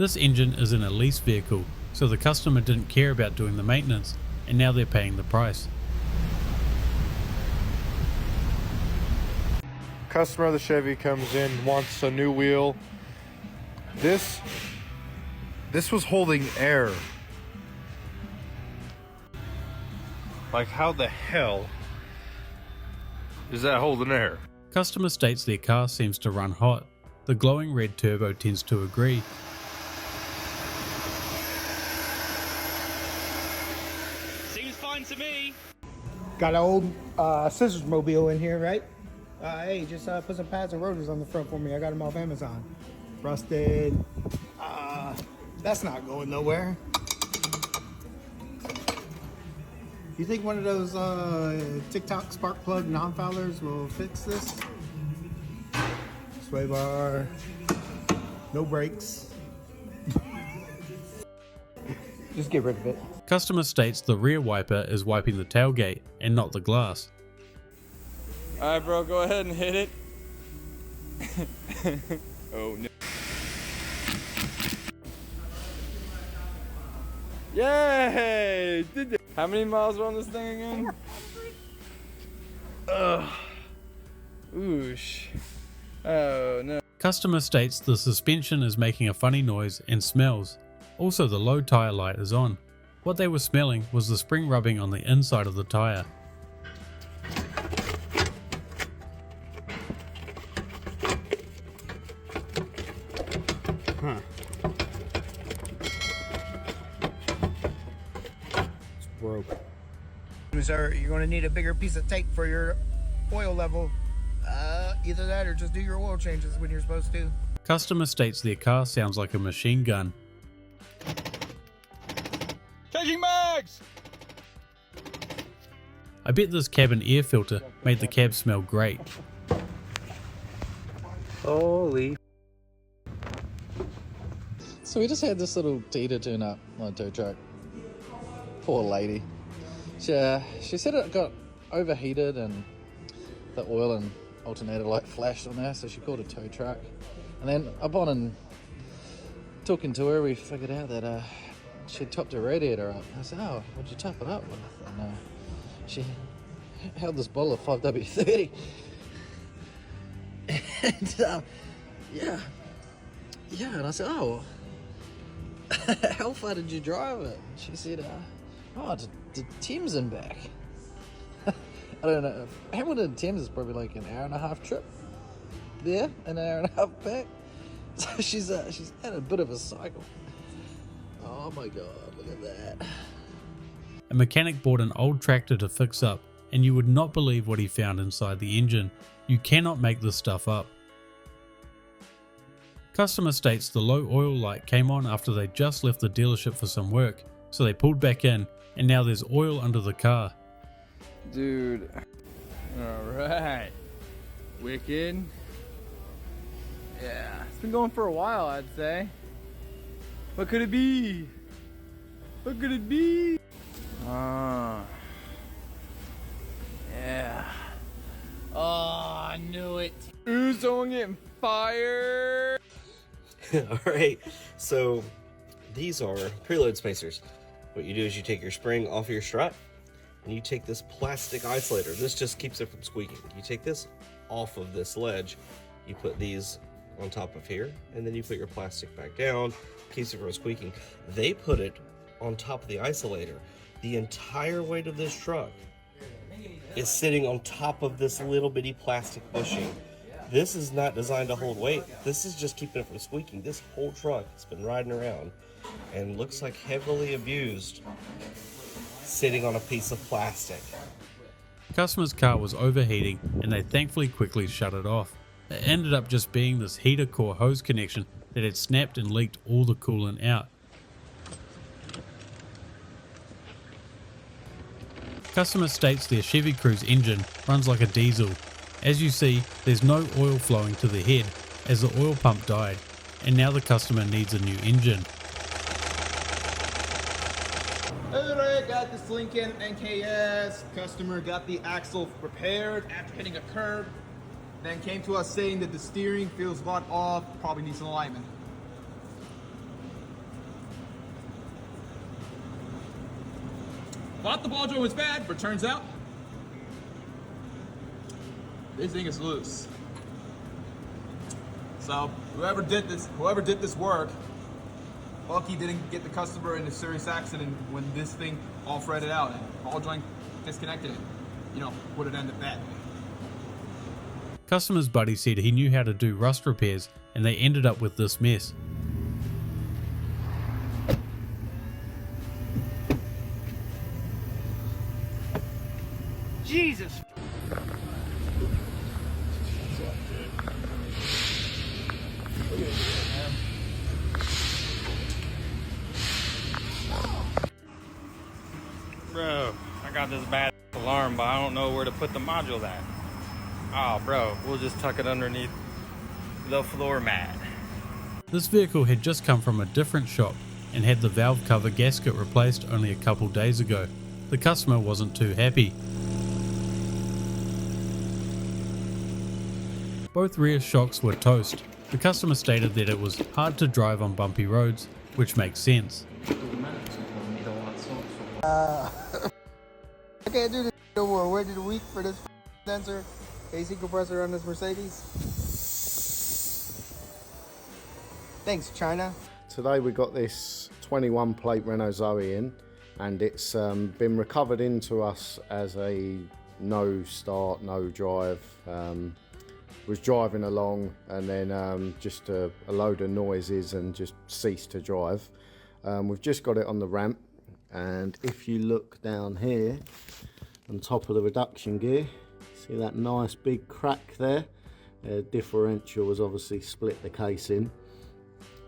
This engine is in a lease vehicle, so the customer didn't care about doing the maintenance, and now they're paying the price. Customer of the Chevy comes in, wants a new wheel. This was holding air. Like, how the hell is that holding air? Customer states their car seems to run hot. The glowing red turbo tends to agree. Seems fine to me. Got an old scissors mobile in here, right? Hey, just put some pads and rotors on the front for me. I got them off Amazon. Rusted. That's not going nowhere. You think one of those TikTok spark plug non-foulers will fix this? Sway bar. No brakes. Just get rid of it. Customer states the rear wiper is wiping the tailgate and not the glass. Alright bro, go ahead and hit it. Oh no. Yay! Did it. How many miles are on this thing again? Ugh. Oosh. Oh no. Customer states the suspension is making a funny noise and smells. Also, the low tire light is on. What they were smelling was the spring rubbing on the inside of the tire. It's broke. Sir, you're going to need a bigger piece of tape for your oil level. Either that or just do your oil changes when you're supposed to. Customer states their car sounds like a machine gun. Changing mags! I bet this cabin air filter made the cab smell great. Holy. So we just had this little Tita turn up on a tow truck. Poor lady. She said it got overheated and the oil and alternator light flashed on her, so she called a tow truck. And then upon and talking to her, we figured out that she topped her radiator up. I said, "Oh, what'd you top it up with?" And she held this bottle of 5W30. And yeah, and I said, "Oh, how far did you drive it?" She said, to Thames and back. I don't know. Hamilton to Thames is probably like an hour and a half trip there, an hour and a half back. So she's had a bit of a cycle. Oh my god, look at that. A mechanic bought an old tractor to fix up, and you would not believe what he found inside the engine. You cannot make this stuff up. Customer states the low oil light came on after they just left the dealership for some work, so they pulled back in, and now there's oil under the car. Dude. Alright. Wicked. Yeah, it's been going for a while, I'd say. What could it be? What could it be? Yeah. Oh, I knew it. Ooh, someone getting fired. Alright, so these are preload spacers. What you do is you take your spring off of your strut and you take this plastic isolator. This just keeps it from squeaking. You take this off of this ledge, you put these on top of here, and then you put your plastic back down, keeps it from squeaking. They put it on top of the isolator. The entire weight of this truck is sitting on top of this little bitty plastic bushing. This is not designed to hold weight. This is just keeping it from squeaking. This whole truck has been riding around and looks like heavily abused, sitting on a piece of plastic. The customer's car was overheating, and they thankfully quickly shut it off. It ended up just being this heater core hose connection that had snapped and leaked all the coolant out. Customer states their Chevy Cruze engine runs like a diesel. As you see, there's no oil flowing to the head as the oil pump died, and now the customer needs a new engine. Alright, got this Lincoln NKS. Customer got the axle repaired after hitting a curb. Then came to us saying that the steering feels a lot off, probably needs some alignment. Thought the ball joint was bad, but turns out this thing is loose. So whoever did this work, lucky didn't get the customer in a serious accident when this thing all threaded out and ball joint disconnected. You know, would have ended badly. Customer's buddy said he knew how to do rust repairs and they ended up with this mess. Jesus. Bro, I got this bad alarm, but I don't know where to put the module at. Oh, bro, we'll just tuck it underneath the floor mat. This vehicle had just come from a different shop and had the valve cover gasket replaced only a couple days ago. The customer wasn't too happy. Both rear shocks were toast. The customer stated that it was hard to drive on bumpy roads, which makes sense. I can't do this no more. Word of the week for this sensor, AC compressor on this Mercedes. Thanks, China. Today we got this 21 plate Renault Zoe in, and it's been recovered into us as a no start, no drive. Was driving along and then just a load of noises and just ceased to drive. We've just got it on the ramp, and if you look down here on top of the reduction gear, see that nice big crack there? Differential has obviously split the casing.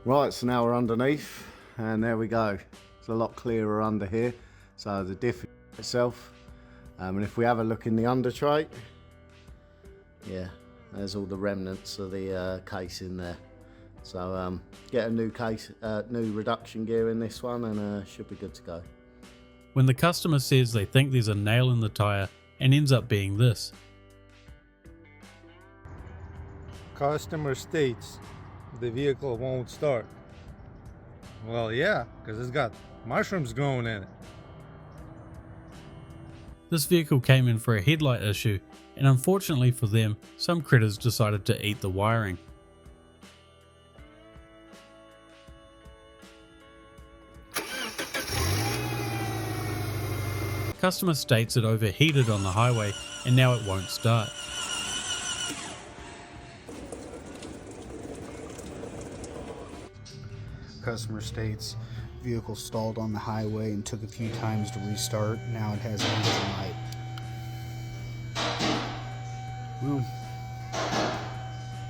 Right, so now we're underneath, and there we go. It's a lot clearer under here. So the diff itself, and if we have a look in the under tray, yeah, there's all the remnants of the casing there. So get a new new reduction gear in this one, and should be good to go. When the customer says they think there's a nail in the tyre and ends up being this. Customer states the vehicle won't start. Well, yeah, because it's got mushrooms growing in it. This vehicle came in for a headlight issue, and unfortunately for them, some critters decided to eat the wiring. Customer states it overheated on the highway and now it won't start. Customer states vehicle stalled on the highway and took a few times to restart. Now it has engine light. Well,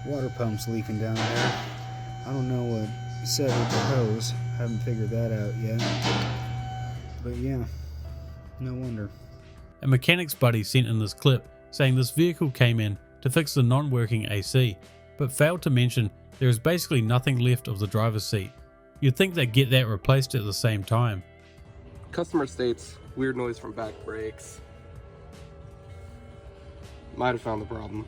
water pump's leaking down there. I don't know what set with the hose. Haven't figured that out yet. But yeah, no wonder. A mechanic's buddy sent in this clip saying this vehicle came in to fix the non-working AC, but failed to mention there is basically nothing left of the driver's seat. You'd think they'd get that replaced at the same time. Customer states weird noise from back brakes. Might have found the problem.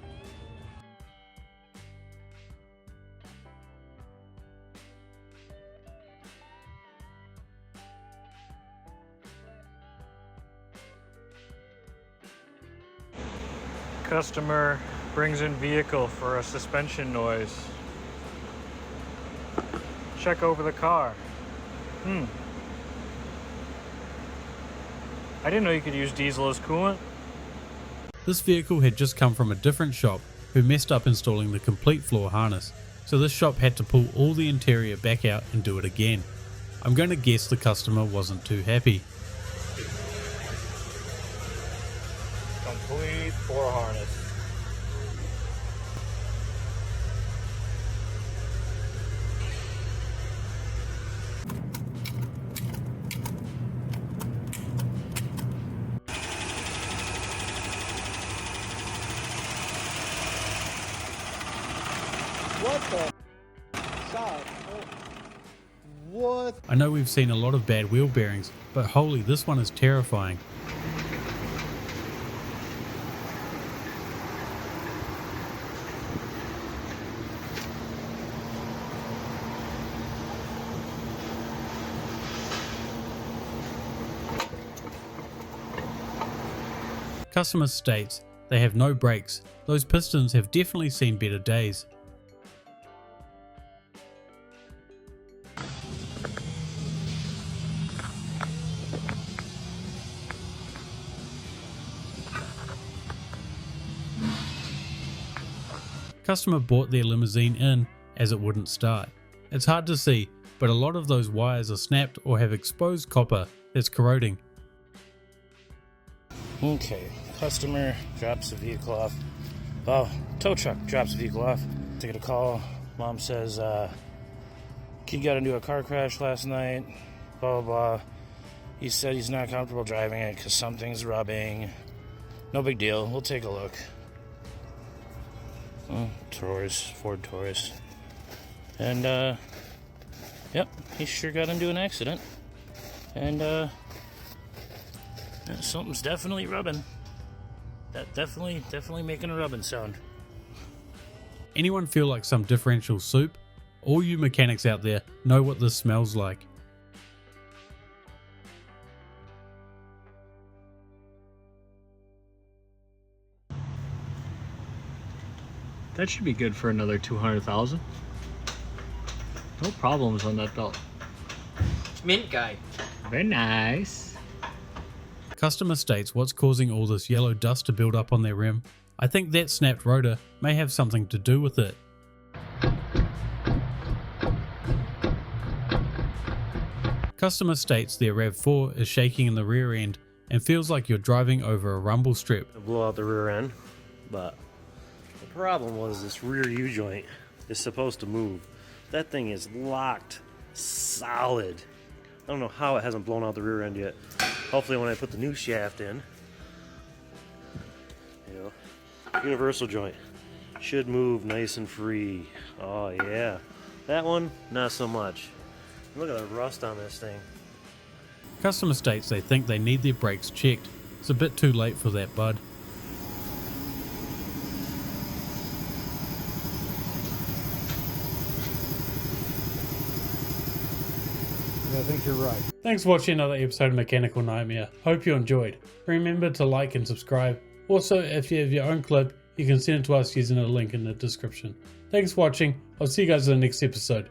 Customer brings in vehicle for a suspension noise. Check over the car. I didn't know you could use diesel as coolant. This vehicle had just come from a different shop who messed up installing the complete floor harness, so this shop had to pull all the interior back out and do it again. I'm going to guess the customer wasn't too happy. Complete floor harness. What the side? What? I know we've seen a lot of bad wheel bearings, but holy, this one is terrifying. Customer states they have no brakes. Those pistons have definitely seen better days. Customer brought their limousine in as it wouldn't start. It's hard to see, but a lot of those wires are snapped or have exposed copper that's corroding. Okay, customer drops the vehicle off. Oh, tow truck drops the vehicle off. They get a call. Mom says, kid got into a car crash last night. Blah, blah, blah. He said he's not comfortable driving it because something's rubbing. No big deal. We'll take a look. Oh, Taurus, Ford Taurus. And, yep, he sure got into an accident. And, something's definitely rubbing. That definitely making a rubbing sound. Anyone feel like some differential soup? All you mechanics out there know what this smells like. That should be good for another 200,000. No problems on that belt. Mint guy. Very nice. Customer states what's causing all this yellow dust to build up on their rim. I think that snapped rotor may have something to do with it. Customer states their RAV4 is shaking in the rear end and feels like you're driving over a rumble strip. Blow out the rear end, but the problem was this rear U-joint is supposed to move. That thing is locked solid. I don't know how it hasn't blown out the rear end yet. Hopefully when I put the new shaft in, you know, universal joint should move nice and free. Oh yeah. That one, not so much. Look at the rust on this thing. Customer states they think they need their brakes checked. It's a bit too late for that, bud. I think you're right. Thanks for watching another episode of Mechanical Nightmare. Hope you enjoyed. Remember to like and subscribe. Also, if you have your own clip, you can send it to us using a link in the description. Thanks for watching. I'll see you guys in the next episode.